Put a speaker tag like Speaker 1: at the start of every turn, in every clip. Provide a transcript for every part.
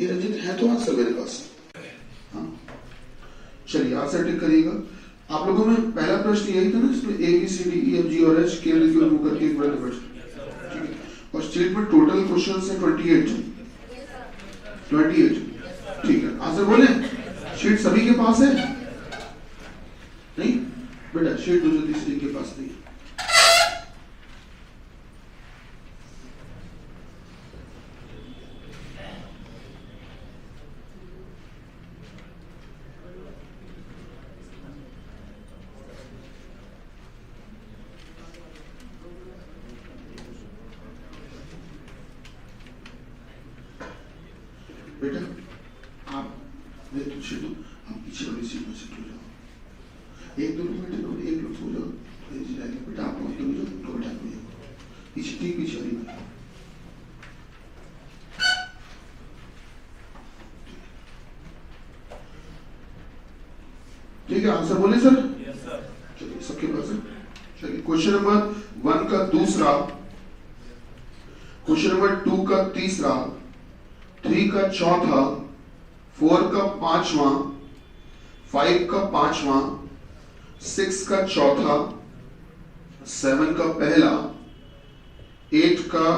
Speaker 1: ये रंजित है तो आंसर मेरे पास। हाँ चलिए आंसर टिक करिएगा। आप लोगों में पहला प्रश्न यही था ना, इसमें A B C D E F G और एच केवल क्यों मुंह करके एक बड़ा प्रश्न, ठीक है। और स्टेट में टोटल क्वेश्चंस है 28, ठीक है। आंसर बोले, शीट सभी के पास है? नहीं बेटा, शीट दो जल्दी से के पास नहीं है। बेटा आप शीट दो, आप पीछे वाली सीट में सेट हो जाओ। एक दो लोग बैठे हो, एक लोग सो जाओ। बेटा आप लोग तो उनको बैठा दो पीछे, ठीक पीछे वाली में। ठीक है, आंसर बोले सर? चलिए सबके पास है। चलिए क्वेश्चन नंबर 1 का दूसरा, क्वेश्चन नंबर 2 का तीसरा, 3 का चौथा, 4 का पांचवा, 5 का पांचवा, 6 का चौथा, 7 का पहला, 8 का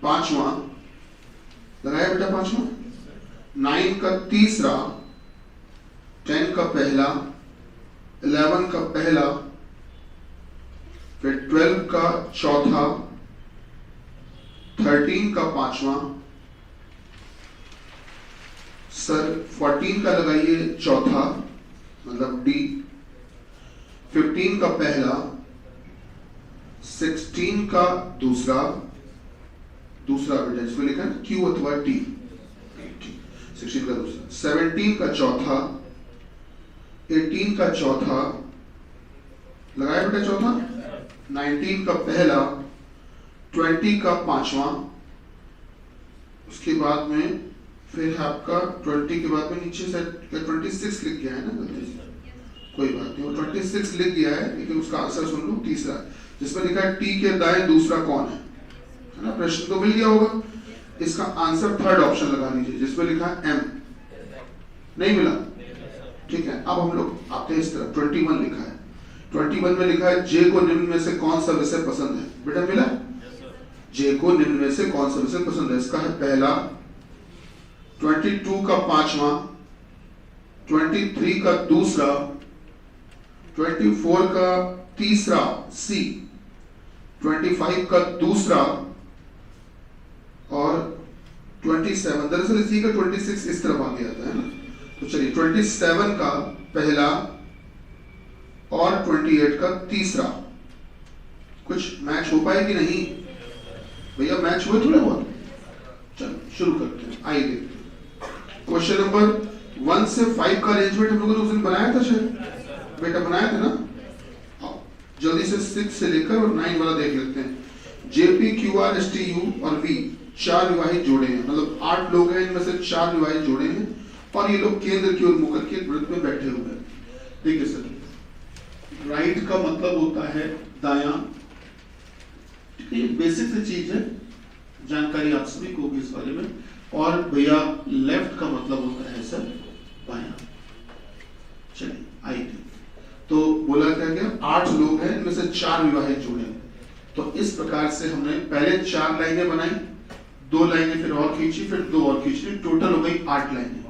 Speaker 1: पांचवा, लगाया बेटा पांचवा, 9 का तीसरा, 10 का पहला, 11 का पहला, फिर 12 का चौथा, 13 का पांचवा, सर 14 का लगाइए चौथा मतलब डी, 15 का पहला, 16 का दूसरा बेटा इसमें लिखा है क्यू अथवा टी, 16 का दूसरा, 17 का चौथा, 18 का चौथा, लगाया बेटा चौथा, 19 का पहला, 20 का पांचवा, उसके बाद में फिर आपका 20 के बाद में नीचे से 26 लिख गया है ना गलती से, कोई बात नहीं, वो 26 लिख गया है, लेकिन उसका आंसर सुन लो तीसरा, जिसमें लिखा है टी के दाएं दूसरा कौन है ना। प्रश्न तो मिल गया होगा, इसका आंसर थर्ड ऑप्शन लगा लीजिए जिसमें लिखा है एम। नहीं मिला? ठीक है, अब हम लोग आते हैं इस तरफ। 21 लिखा है, 21 में लिखा है जे को निम्न में से कौन सा विषय पसंद है? बेटा मिला? जे को निम्न में से कौन सा विषय पसंद है? इसका है पहला, 22 का पांचवा, 23 का दूसरा, 24 का तीसरा सी, 25 का दूसरा और 27, दरअसल इसी का 26 इस तरफ आ गया था है ना। तो चलिए 27 का पहला और 28 का तीसरा, कुछ मैच हो पाए कि नहीं भैया? मैच हुए थोड़े बहुत? चलो शुरू करते हैं, आइए देखते हैं। क्वेश्चन नंबर 1 से 5 का अरेंजमेंट हम लोगों ने उस दिन बनाया था शायद, बेटा बनाया था ना? जल्दी से 6 से लेकर और 9 वाला देख लेते हैं। JP Q R S T U और वी 4 विवाहित जोड़े हैं, मतलब 8 लोग हैं, इनमें से 4 विवाहित जोड़े हैं और ये लोग केंद्र की ओर मुख करके वृत्त में बैठे हुए हैं। देखिए सर, राइट का मतलब होता है दायां, ये बेसिक सी चीज है, जानकारी आप सभी को होगी इस बारे में। और भैया लेफ्ट का मतलब होता है सर बायां। चलिए आइए, तो बोला क्या गया 8 लोग हैं, इनमें से 4 विवाहित जोड़े। तो इस प्रकार से हमने पहले 4 लाइनें बनाई, 2 लाइनें फिर और खींची, फिर 2 और खींची, टोटल हो गई 8 लाइनें।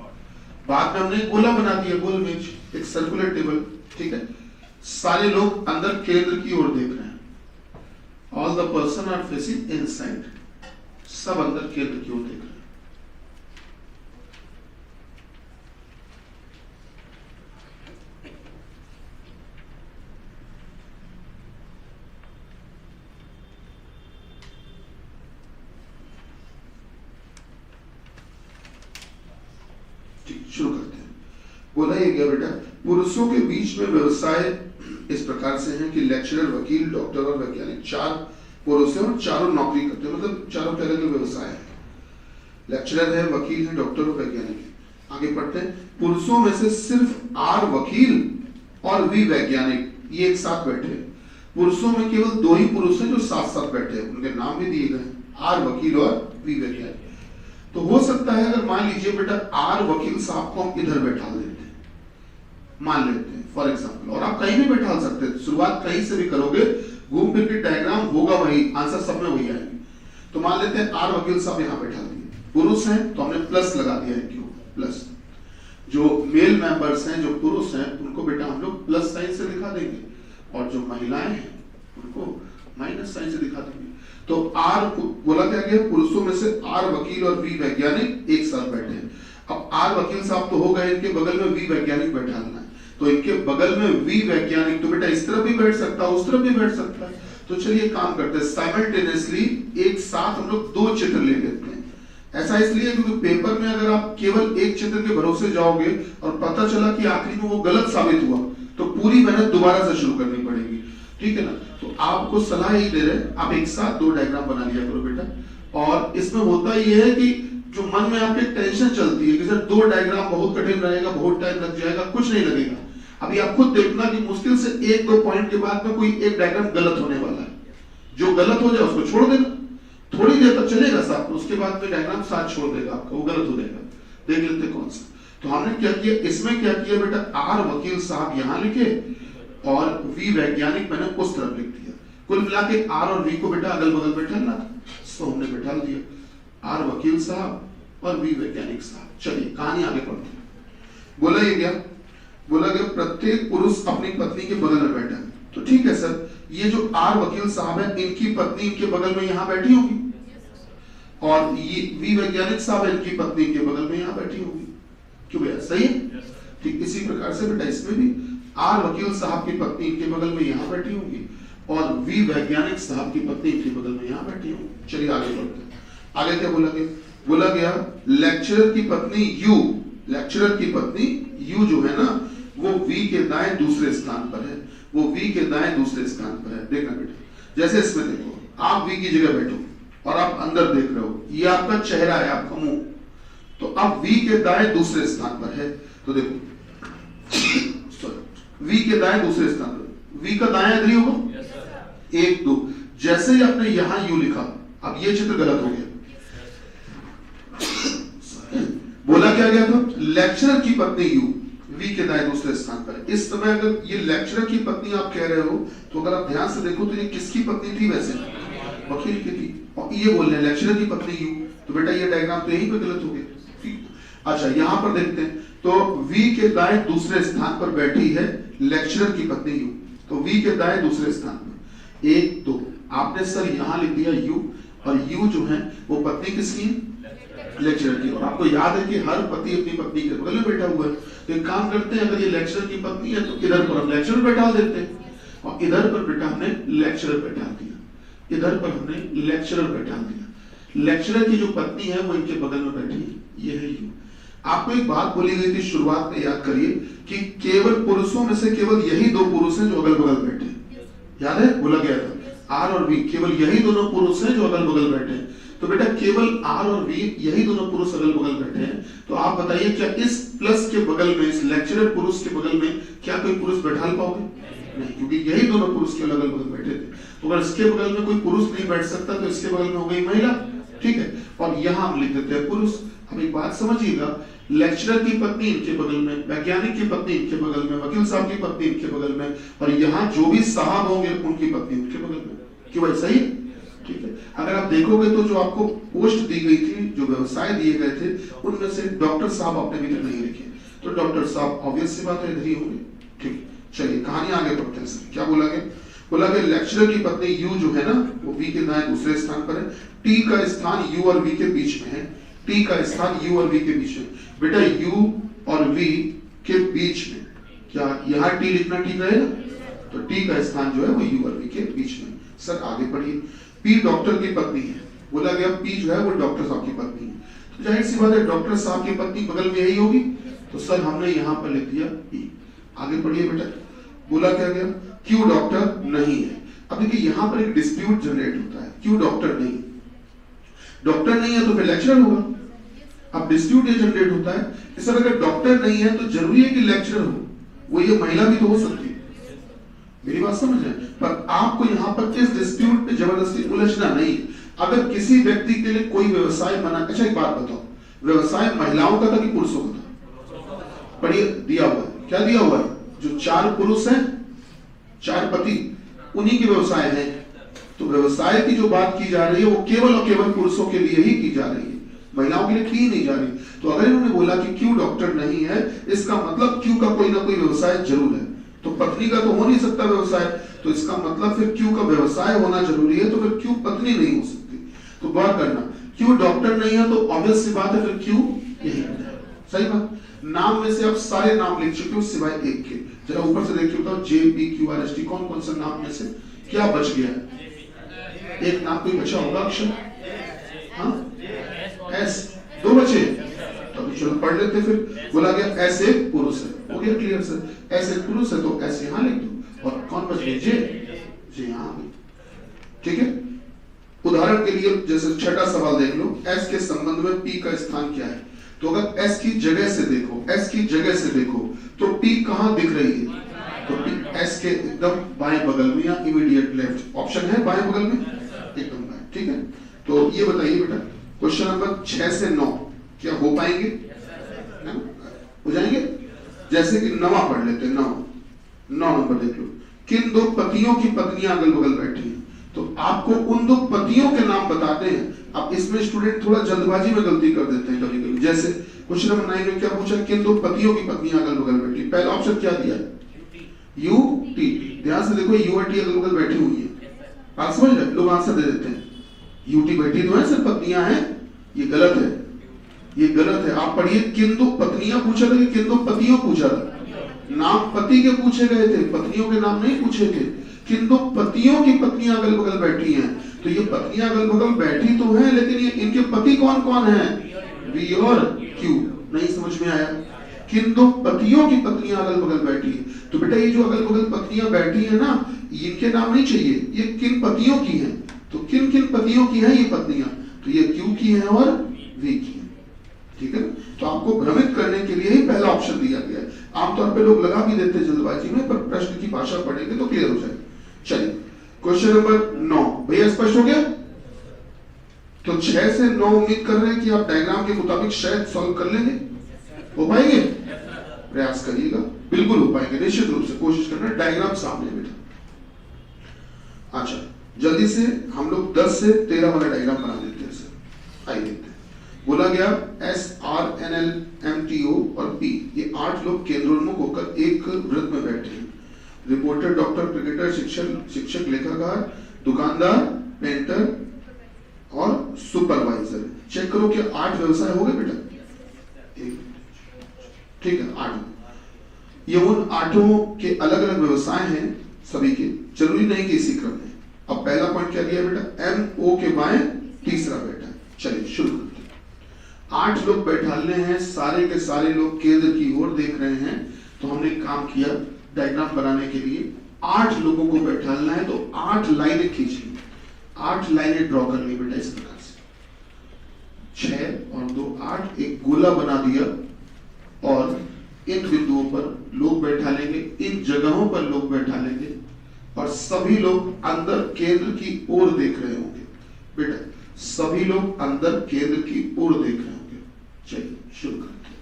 Speaker 1: बाद में हमने गोला बना दिया, गोल मेज, एक सर्कुलर टेबल, ठीक है। सारे लोग अंदर केंद्र की ओर देख रहे हैं, all the person are facing inside, सब अंदर केंद्र की ओर देख रहे हैं। शुरू करते हैं। बोला ये गया बेटा, पुरुषों के बीच में व्यवसाय इस प्रकार से है कि लेक्चरर, वकील, डॉक्टर और वैज्ञानिक 4 पुरुष हैं और चारों नौकरी करते हैं, मतलब चारों तरह के व्यवसाय है। लेक्चरर है, वकील है, डॉक्टर और वैज्ञानिक है। आगे पढ़ते हैं। पुरुषों में से सिर्फ आर वकील और वी वैज्ञानिक ये एक साथ बैठे हैं। पुरुषों में केवल 2 ही पुरुष हैं जो साथ साथ बैठे हैं, उनके नाम भी दिए गए, आर वकील और वी वैज्ञानिक। तो हो सकता है अगर मान लीजिए बेटा आर वकील साहब को हम इधर बैठा देते हैं, मान लेते हैं फॉर एग्जांपल, और आप कहीं भी बैठा सकते हैं, शुरुआत कहीं से भी करोगे, घूम फिर के डायग्राम होगा वही, आंसर सब में वही आएगी। तो मान लेते हैं आर वकील साहब यहाँ बैठा दिए, पुरुष हैं तो हमने प्लस लगा दिया है, क्यों प्लस। जो मेल मेंबर्स हैं, जो पुरुष हैं, उनको बेटा हम लोग प्लस साइन से दिखा देंगे, और जो महिलाएं हैं उनको माइनस साइन से दिखा देंगे। तो आर बोला क्या गया, पुरुषों में से आर वकील और वी वैज्ञानिक एक साथ बैठे हैं। अब आर वकील साहब तो हो गए, इनके बगल में वी वैज्ञानिक बैठाना है, तो इनके बगल में वी वैज्ञानिक तो बेटा इस तरफ भी बैठ सकता है, उस तरफ भी बैठ सकता है। तो चलिए काम करते हैं, साइमल्टेनियसली एक साथ हम लोग दो चित्र ले लेते हैं। ऐसा इसलिए क्योंकि पेपर में अगर आप केवल एक चित्र के भरोसे जाओगे और पता चला कि आखिरी में वो गलत साबित हुआ, तो पूरी मेहनत दोबारा से शुरू करनी पड़ेगी, ठीक है ना। तो आपको सलाह यही दे रहे हैं, आप एक साथ दो डायग्राम बना लिया करो बेटा। और इसमें होता यह है कि जो मन में आपके टेंशन चलती है कि सर दो डायग्राम बहुत कठिन रहेगा, बहुत टाइम लग जाएगा, कुछ नहीं लगेगा। अभी आप खुद देखना कि मुश्किल से एक दो पॉइंट के बाद में कोई एक डायग्राम गलत होने वाला है, जो गलत हो जाए उसको छोड़ देना, थोड़ी देर तक चलेगा साथ, उसके बाद में डायग्राम साथ छोड़ देगा आपका, वो गलत हो जाएगा। देख लेते कौन सा। तो हमने क्या किया, इसमें क्या किया बेटा, आर वकील साहब यहां लिखे और वी वैज्ञानिक मैंने उस तरफ लिख दिया। कुल मिला के आर और वी को बेटा अगल बगल बैठाना था, तो हमने बैठा दिया, आर वकील साहब और वी वैज्ञानिक साहब। चलिए कहानी आगे बढ़ते हैं। बोला ये क्या, बोला गया प्रत्येक पुरुष अपनी पत्नी के बगल में बैठा है। तो ठीक है सर, ये जो आर वकील साहब है, इनकी पत्नी इनके बगल में यहां बैठी होगी, और ये वी वैज्ञानिक साहब है, इनकी पत्नी इनके बगल में यहां बैठी होगी। क्यों भैया, सही है? ठीक इसी प्रकार से बेटा इसमें भी आर वकील साहब की पत्नी इनके बगल में यहां बैठी होगी, और वी वैज्ञानिक साहब की पत्नी इनके बगल में यहां बैठी होगी। चलिए आगे बढ़ते हैं। आगे क्या बोला गया, बोला गया लेक्चरर की पत्नी यू, लेक्चरर की पत्नी यू जो है ना, वो वी के दाएं दूसरे स्थान पर है, वो वी के दाएं दूसरे स्थान पर है। देखना बेटा, जैसे इसमें देखो, आप वी की जगह बैठो और आप अंदर देख रहे हो, ये आपका चेहरा है, आपका मुंह, तो आप वी के दाएं दूसरे स्थान पर है। तो देखो वी के दाएं दूसरे स्थान पर, वी का दायां इधर ही होगा, एक दो, जैसे ही आपने यहां यू लिखा, अब ये चित्र गलत हो गया। बोला क्या गया था, लेक्चरर की पत्नी यू वी के दाएं दूसरे स्थान पर। इस समय अगर ये लेक्चरर की पत्नी आप कह रहे हो, तो अगर आप ध्यान से देखो तो ये किसकी पत्नी थी, वैसे वकील की थी, और ये बोल रहे हैं लेक्चरर की पत्नी यू, तो बेटा ये डायग्राम तो यहीं पे गलत हो गया। अच्छा यहां पर देखते हैं, तो वी के दाएं दूसरे स्थान पर बैठी है लेक्चरर की पत्नी यू, तो वी के दाएं दूसरे स्थान पर, एक दो, आपने सर यहां लिख दिया यू, और यू जो है वो पत्नी किसकी है, लेक्चरर की। और आपको याद है कि हर पति अपनी पत्नी के बगल में बैठा हुआ है। तो एक काम करते हैं, अगर ये लेक्चरर की पत्नी है तो इधर पर हम लेक्चरर बैठा देते हैं, और इधर पर बेटा हमने लेक्चरर बैठा दिया, इधर पर हमने लेक्चरर बैठा दिया। लेक्चरर की जो पत्नी है वो इनके बगल में बैठी है, ये है यू। आपको एक बात बोली गई थी शुरुआत में, याद करिए कि केवल पुरुषों में से केवल यही दो पुरुष हैं जो अगल बगल बैठे हैं, याद है, बोला गया था आर और वी, केवल यही दोनों पुरुष हैं जो अगल बगल बैठे हैं। तो बेटा केवल आर और वी यही दोनों पुरुष अगल बगल बैठे हैं, तो आप बताइए क्या इस प्लस के बगल में, इस लेक्चरर पुरुष के बगल में क्या कोई पुरुष बैठा पाओगे? नहीं, क्योंकि यही दोनों पुरुष केवल अगल बगल बैठे थे। तो अगर इसके बगल में कोई पुरुष नहीं बैठ सकता तो इसके बगल में हो गई महिला, ठीक है, और यहां हम लिख देते हैं पुरुष। अब एक बात समझिएगा, लेक्चरर की पत्नी इनके बगल में, वैज्ञानिक की पत्नी इनके बगल में, वकील साहब की पत्नी इनके बगल में, और यहाँ जो भी साहब होंगे उनकी पत्नी उनके बगल में। क्यों भाई, सही है? ठीक है। अगर आप देखोगे तो जो आपको पोस्ट दी गई थी, जो व्यवसाय दिए गए थे, उनमें से डॉक्टर साहब आपने अभी तक नहीं लिखे, तो डॉक्टर साहब ऑब्वियस सी बात है इधर ही होंगे। ठीक, चलिए कहानी आगे बढ़ते हैं। सर क्या बोला गया, बोला गया लेक्चरर की पत्नी यू जो है ना, वो वी के दाएं दूसरे स्थान पर है, टी का स्थान यू और वी के बीच में है, टी का स्थान यू और वी के बीच में। बेटा यू और वी के बीच में, क्या यहाँ टी लिखना ठीक रहेगा? तो टी का स्थान जो है वो यू और वी के बीच में। सर आगे पढ़िए, पी डॉक्टर की पत्नी है, बोला गया पी जो है वो डॉक्टर साहब की पत्नी है, तो जाहिर सी बात है डॉक्टर साहब की पत्नी बगल में यही होगी, तो सर हमने यहाँ पर लिख दिया ई। आगे पढ़िए बेटा, बोला क्या गया, क्यों डॉक्टर नहीं है। अब देखिए यहाँ पर एक डिस्प्यूट जनरेट होता है, क्यों डॉक्टर नहीं, डॉक्टर नहीं है तो फिर लेक्चरर होगा। अब डिस्प्यूट ये जनरेट होता है कि सर अगर डॉक्टर नहीं है तो जरूरी है कि लेक्चरर हो, वो ये महिला भी तो हो सकती है, मेरी बात समझ रहे हैं। पर आपको यहाँ पर इस डिस्प्यूट पे जबरदस्ती उलझना नहीं, अगर किसी व्यक्ति के लिए कोई व्यवसाय बना, अच्छा एक बात बताओ, व्यवसाय महिलाओं का था कि पुरुषों का था? पढ़िए, दिया हुआ है, क्या दिया हुआ है? जो 4 पुरुष हैं, 4 पति, उन्हीं के व्यवसाय हैं। तो व्यवसाय की जो बात की जा रही है वो केवल और केवल पुरुषों के लिए ही की जा रही है, महिलाओं के लिए की नहीं जा रही। तो अगर इन्होंने बोला कि क्यों डॉक्टर नहीं है, इसका मतलब क्यों का कोई ना कोई व्यवसाय जरूर है। तो पत्नी का तो हो नहीं सकता व्यवसाय, तो इसका मतलब फिर क्यों का व्यवसाय होना जरूरी है, तो फिर क्यों पत्नी नहीं हो सकती। तो गौर करना, क्यों डॉक्टर नहीं है तो ऑब्वियस सी बात है फिर क्यों यही है। सही बात। नाम में से आप सारे नाम लिख चुके हो सिवाय एक के। जरा ऊपर से देखिए, बताओ JPQRST कौन कौन सा नाम में से क्या बच गया है? एक नाम कोई बचा होगा अक्षर? हाँ, S, 2 बचे। तो चलो पढ़ लेते फिर। बोला गया S एक पुरुष है, हो गया क्लियर सर। S एक पुरुष है तो S यहाँ लिख दो, और कौन बच गया? J यहाँ। ठीक है। उदाहरण के लिए जैसे छठा सवाल देख लो, S के संबंध में P का स्थान क्या है? तो अगर S की जगह से देखो, S की जगह से देखो तो P कहाँ दिख रही है? तो P S के एकदम बाएं बगल में या इमीडिएट लेफ्ट, ऑप्शन है बाएं बगल में, एकदम बाएं। ठीक है। तो ये बताइए बेटा, क्वेश्चन नंबर 6 से 9 क्या हो पाएंगे? हो जाएंगे। जैसे कि 9 पढ़ लेते हैं। 9 नंबर देख लो, किन 2 पतियों की पत्नियां अगल बगल बैठी हैं? तो आपको उन 2 पतियों के नाम बताते हैं। अब इसमें स्टूडेंट थोड़ा जल्दबाजी में गलती कर देते हैं कभी कभी। जैसे क्वेश्चन नंबर 9 में क्या पूछा? किन 2 पतियों की पत्नियां अगल बगल बैठी? पहला ऑप्शन क्या दिया? UT। ध्यान से देखो, UT अगल बगल बैठी हुई है। बात समझ रहे? लोग आंसर दे देते हैं UT बैठी तो है, सिर्फ पत्नियां हैं। ये गलत है, ये गलत है। आप पढ़िए, किन 2 पत्नियां पूछा था कि किन 2 पतियों पूछा था? नाम पति के पूछे गए थे, पत्नियों के नाम नहीं पूछे थे। किन 2 पतियों की पत्नियां अगल बगल बैठी हैं? तो ये पत्नियां अगल बगल बैठी तो हैं, लेकिन ये इनके पति कौन कौन हैं? V और Q। नहीं समझ में आया? किन 2 पतियों की पत्नियां अगल बगल बैठी है। तो बेटा ये जो अगल बगल पत्नियां बैठी है ना, इनके नाम नहीं चाहिए, ये किन पतियों की हैं। तो किन किन पतियों की हैं ये पत्नियां? तो ये Q की हैं और V की हैं। ठीक है। तो आपको भ्रमित करने के लिए ही पहला ऑप्शन दिया गया है। आमतौर पे लोग लगा भी देते हैं जल्दबाजी में, पर प्रश्न की भाषा पढ़ेंगे तो क्लियर हो जाएगा। चलिए क्वेश्चन नंबर 9 भैया स्पष्ट हो गया? तो 6 से 9 उम्मीद कर रहे हैं कि आप डायग्राम के मुताबिक शायद सॉल्व कर लेंगे। हो पाएंगे? प्रयास करिएगा, बिल्कुल हो पाएंगे, निश्चित रूप से कोशिश करना। डायग्राम सामने बेटा। अच्छा, जल्दी से हम लोग 10 से 13 वाला डायग्राम बना देते हैं सर। आइए देखते हैं। बोला गया SRNLMTO और P, ये 8 लोग केंद्रोन्मुख होकर एक वृत्त में बैठे हैं। रिपोर्टर, डॉक्टर, क्रिकेटर, शिक्षक, लेखाकार, दुकानदार, पेंटर और सुपरवाइजर। चेक करो कि 8 व्यवसाय हो गए बेटा? ठीक है, 8। ये उन 8 के अलग अलग व्यवसाय हैं सभी के, जरूरी नहीं कि इसी क्रम में। अब पहला पॉइंट क्या दिया बेटा? MO के बाएं तीसरा बैठा है। चलिए शुरू करते हैं। 8 लोग बैठालने हैं, सारे के सारे लोग केंद्र की ओर देख रहे हैं। तो हमने काम किया डायग्राम बनाने के लिए, 8 लोगों को बैठालना है तो 8 लाइनें खींचनी, 8 लाइनें ड्रॉ करनी बेटा इस प्रकार से। 6 और 2 8, एक गोला बना दिया और इन बिंदुओं पर लोग बैठा लेंगे, इन जगहों पर लोग बैठा लेंगे और सभी लोग अंदर केंद्र की ओर देख रहे होंगे। बेटा सभी लोग अंदर केंद्र की ओर देख रहे होंगे। चलिए शुरू करते हैं।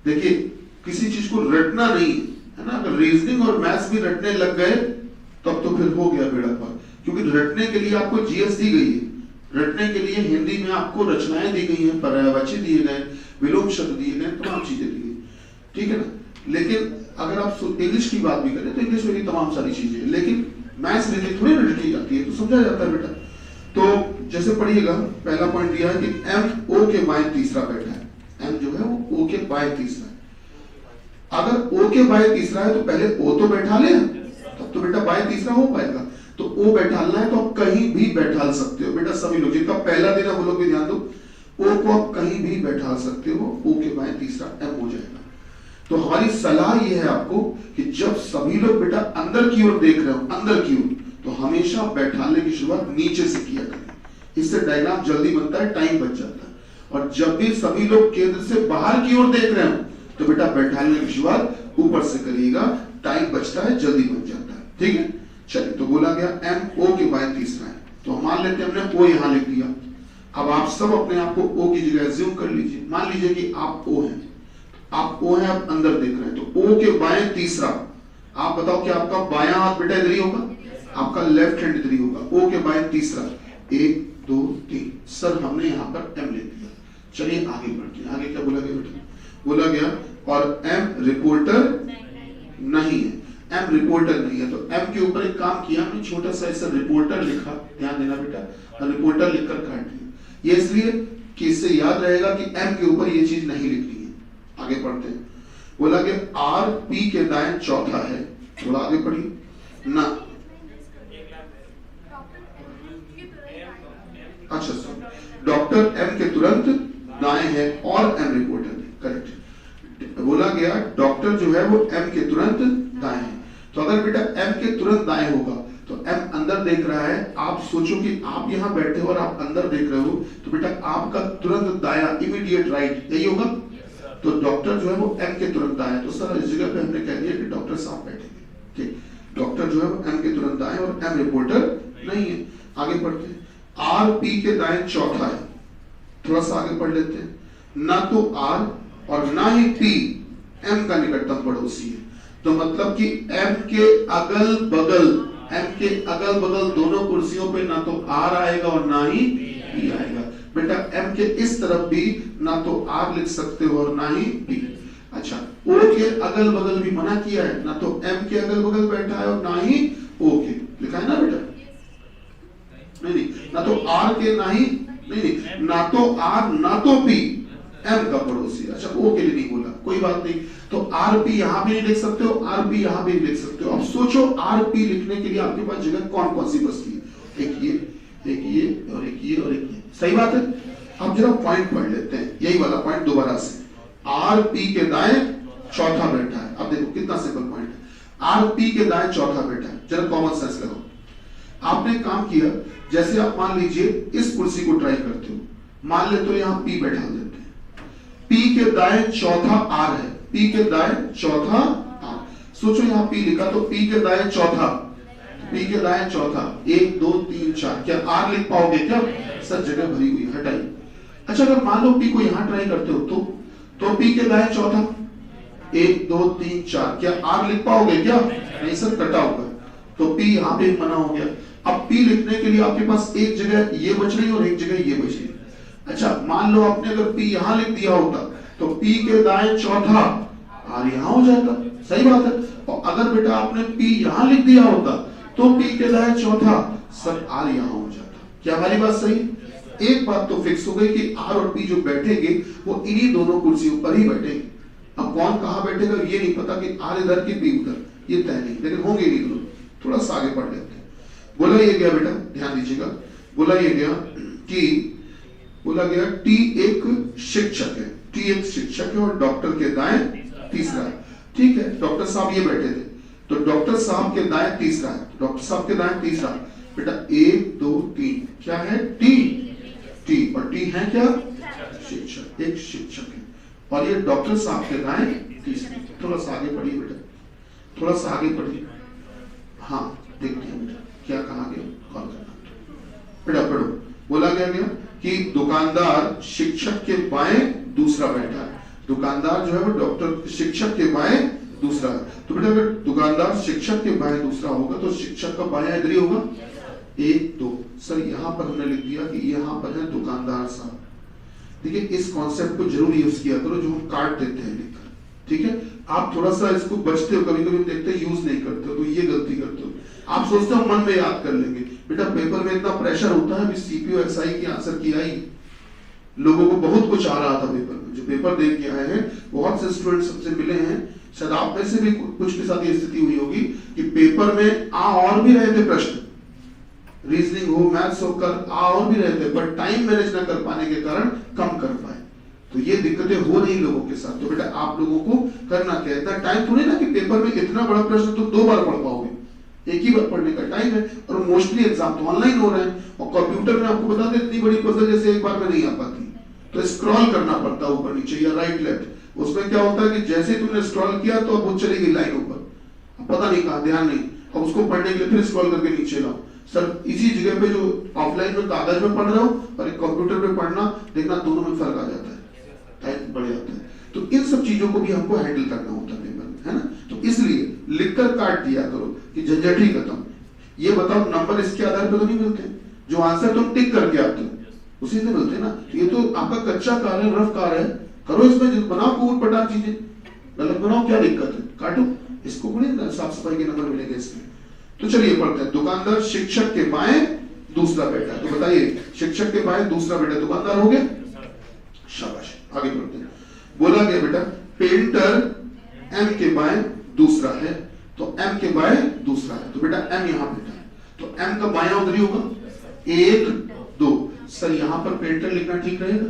Speaker 1: देखिए किसी चीज को रटना नहीं है ना, अगर रीजनिंग और मैथ्स भी रटने लग गए तब तो फिर हो गया बेड़ा पार। क्योंकि रटने के लिए आपको GS दी गई है, रटने के लिए हिंदी में आपको रचनाएं दी गई हैं, पर्यायवाची दिए गए, विलोम शब्द दिए गए, तमाम चीजें दी गई, ठीक है ना। लेकिन अगर आप इंग्लिश की बात भी करें तो इंग्लिश में भी तमाम सारी चीजें हैं, लेकिन मैथ्स रीजनिंग थोड़ी रटी जाती है, तो समझा जाता है बेटा। तो जैसे पढ़िएगा, पहला पॉइंट दिया है कि MO के बाएं तीसरा बैठा है। M जो है वो O के बाएं तीसरा है। अगर O के बाएं तीसरा है तो पहले O तो बैठा ले, तब तो बेटा बाएं तीसरा हो पाएगा। तो O बैठालना है तो आप कहीं भी बैठाल सकते हो बेटा, सभी लोग जिनका पहला दिन है वो लोग भी ध्यान दो, O को आप कहीं भी बैठा सकते हो, O के बाएं तीसरा M हो जाएगा। तो हमारी सलाह ये है आपको कि जब सभी लोग बेटा अंदर की ओर देख रहे हो, अंदर की ओर, तो हमेशा बैठाने की शुरुआत नीचे से किया करें, इससे डायग्राम जल्दी बनता है, टाइम बच जाता है। और जब भी सभी लोग केंद्र से बाहर की ओर देख रहे हो तो बेटा बैठाने की शुरुआत ऊपर से करिएगा, टाइम बचता है, जल्दी बन जाता है, ठीक है। चलिए तो बोला गया MO के बाएं तीसरा है। तो मान लेते हैं हमने ओ यहां लिख दिया। अब आप सब अपने आप को ओ की जगह एज्यूम कर लीजिए। मान लीजिए कि आप ओ हैं, आप ओ हैं, आप अंदर देख रहे हैं, तो ओ के बाएं तीसरा। आप बताओ कि आपका बायां हाथ बेटा इधर ही होगा, आपका लेफ्ट हैंड इधर ही होगा। ओ के बाएं तीसरा, 1 2 3। सर हमने यहाँ पर एम लिख दिया। चलिए आगे बढ़ते हैं। आगे क्या बोला गया बेटा? बोला गया और एम रिपोर्टर नहीं है। एम रिपोर्टर नहीं है तो एम के ऊपर एक काम किया हमने, छोटा सा ऐसा रिपोर्टर लिखा, ध्यान देना बेटा, रिपोर्टर लिखकर काट दिया। ये इसलिए कि इससे याद रहेगा कि एम के ऊपर ये चीज नहीं लिखनी है। आगे पढ़ते हैं। बोला कि आर पी के दाएं चौथा है। थोड़ा आगे पढ़िए ना। अच्छा सर, डॉक्टर एम के तुरंत दाएं है और एम रिपोर्टर है। करेक्ट। बोला गया डॉक्टर जो है वो एम के तुरंत दाएं है। तो अगर बेटा एम के तुरंत दाएं होगा तो एम अंदर देख रहा है। आप सोचो कि आप यहां बैठे हो और आप अंदर देख रहे हो, तो बेटा आपका तुरंत दाया, इमीडिएट राइट, यही होगा। तो डॉक्टर जो है वो एम के तुरंत दाएं। तो सर इस जगह पे हमने कह दिया कि डॉक्टर साहब बैठेंगे। ठीक, डॉक्टर जो है वो एम के तुरंत दाएं और एम रिपोर्टर नहीं है। आगे बढ़ते हैं। आर पी के दाएं चौथा है। थोड़ा सा आगे पढ़ लेते हैं। ना तो आर और ना ही पी एम का निकटतम पड़ोसी है। तो मतलब कि एम के अगल बगल दोनों कुर्सियों पे ना तो आर आएगा और ना ही पी आएगा। बेटा एम के इस तरफ भी ना तो आर लिख सकते हो और ना ही पी। अच्छा, ओ के अगल बगल भी मना किया है, ना तो एम के अगल बगल बैठा है और ना ही ओ के, लिखा है ना बेटा? नहीं, ना तो आर के ना ही नहीं, ना तो आर ना तो पी, एम का पड़ोसी। अच्छा, ओ के लिए नहीं बोला, कोई बात नहीं। तो आर पी यहां भी नहीं लिख सकते हो, आर पी यहां भी नहीं लिख सकते हो। अब सोचो आर पी लिखने के लिए आपके पास जगह कौन कौन सी बचती है? एक ये और एक ये और एक ये। सही बात है। अब जरा पॉइंट पढ़ लेते हैं, यही वाला पॉइंट दोबारा से। आर पी के दाएं चौथा बैठा है। अब देखो कितना सिंपल पॉइंट है। आर पी के दाएं चौथा बैठा है। जरा कॉमन सेंस लगाओ। आपने काम किया, जैसे आप मान लीजिए इस कुर्सी को ट्राई करते हो, मान ले तो यहां पी बैठा देते हैं। पी के दाएं चौथा आर है, पी के दाएं चौथा आर। सोचो यहां पी लिखा तो पी के दाएं चौथा, पी के दाएं चौथा, 1 2 3 4। क्या आर लिख पाओगे क्या? सर जगह भरी हुई, हटाइए। अच्छा, अगर मान लो पी को यहां ट्राई करते हो तो पी के दाएं चौथा, 1 2 3 4। क्या आर लिख पाओगे क्या? नहीं सर, कटा होगा। तो पी यहां पे मना हो गया। अब पी लिखने के लिए आपके पास एक जगह ये बच रही और एक जगह ये बच रही। अच्छा, मान लो आपने अगर पी यहां लिख दिया होता तो पी के दाएं चौथा आर यहां हो जाता। सही बात है। और अगर बेटा आपने पी यहां लिख दिया होता तो पी के दाएं चौथा सर आर यहां हो जाता। क्या हमारी बात सही? एक बात तो फिक्स हो गई कि आर और पी जो बैठेंगे वो इन्हीं दोनों कुर्सियों पर ही बैठेंगे। अब कौन कहां बैठेगा ये नहीं पता कि आर इधर की पी उधर, ये तय नहीं, लेकिन होंगे नहीं दोनों। थोड़ा सा आगे पढ़ लेते हैं। बोला ये गया बेटा, ध्यान दीजिएगा। बोला ये गया कि बोला गया टी एक शिक्षक है, टी एक शिक्षक है और डॉक्टर के दाएं तीसरा है। ठीक है, डॉक्टर साहब ये बैठे थे तो डॉक्टर साहब के दाएं तीसरा है, डॉक्टर साहब के दाएं तीसरा। बेटा 1 2 3 क्या है? टी, टी और टी है क्या? शिक्षक, एक शिक्षक है और ये डॉक्टर साहब के दाएं तीसरा। थोड़ा सा आगे पढ़िए बेटा, थोड़ा सा आगे पढ़िए। हाँ देखते हैं बेटा क्या कहा गया, कॉल करना बेटा, पढ़ो। बोला गया कि दुकानदार शिक्षक के बाएं दूसरा बैठा है। दुकानदार जो है वो डॉक्टर शिक्षक के बाएं दूसरा है। तो बेटा अगर दुकानदार शिक्षक के बाएं दूसरा होगा तो शिक्षक का बायां इधर ही होगा। 1 2। सर यहां पर हमने लिख दिया कि यहां पर है दुकानदार साहब। देखिए इस कॉन्सेप्ट को जरूर यूज किया करो जो हम काट देते हैं लिखकर। ठीक है, आप थोड़ा सा इसको बचते हो, कभी कभी देखते यूज नहीं करते हो तो ये गलती करते हो। आप सोचते हो मन में याद कर लेंगे। बेटा पेपर में इतना प्रेशर होता है, सीपीयू एसआई की आंसर की आई, लोगों को बहुत कुछ आ रहा था पेपर में, जो पेपर दे के आए हैं बहुत से स्टूडेंट्स हमसे मिले हैं, शायद आप में से भी कुछ के साथ ये स्थिति हुई होगी कि पेपर में आ और भी रहे थे प्रश्न, रीजनिंग हो मैथ्स हो कर आ और भी रहे थे, पर टाइम मैनेज न कर पाने के कारण कम कर पाए। तो ये दिक्कतें हो रही लोगों के साथ। तो बेटा आप लोगों को करना क्या है, इतना टाइम थोड़ी ना कि पेपर में इतना बड़ा प्रश्न तो 2 बार पढ़ पाओगे, एक ही बार पढ़ने का टाइम है। और मोस्टली एग्जाम तो ऑनलाइन हो रहे हैं और कंप्यूटर में आपको बता दें इतनी बड़ी पजल जैसे एक बार में नहीं आ पाती, तो स्क्रॉल करना पड़ता है ऊपर नीचे या राइट लेफ्ट। उसमें क्या होता है कि जैसे ही तुमने स्क्रॉल किया तो अब वो चली गई लाइन ऊपर, पता नहीं कहा, ध्यान नहीं, अब उसको पढ़ने के लिए फिर स्क्रॉल करके नीचे लाओ। सर इसी जगह पे जो ऑफलाइन में कागज में पढ़ रहे हो और एक कंप्यूटर पे पढ़ना, देखना दोनों में फर्क आ जाता है, टाइम बढ़ जाता है। तो इन सब चीजों को भी हमको हैंडल करना होता है पेपर में, है ना। तो इसलिए लिखकर काट दिया करो कि झंझट ही खत्म। ये बताओ नंबर इसके आधार पर तो नहीं मिलते, जो आंसर तुम टिक करके आते हो उसी से मिलते ना। तो ये तो आपका कच्चा कार्य, रफ कार्य है, करो इसमें, बनाओ कूट पटाख चीजें, गलत बनाओ, क्या दिक्कत है, काटो इसको, बड़े साफ सफाई के नंबर मिलेंगे इसमें। तो चलिए पढ़ते हैं। दुकानदार शिक्षक के बाएं दूसरा बेटा, तो बताइए शिक्षक के बाएं दूसरा बेटा दुकानदार हो गया, शाबाश। आगे बढ़ते हैं। बोला गया बेटा पेंटर एम के बाएं दूसरा है, तो एम के बाएं दूसरा है, तो बेटा एम यहां बेटा है, तो एम का बायां उधर ही होगा, 1 2। सर यहां पर पेंटर लिखना ठीक रहेगा,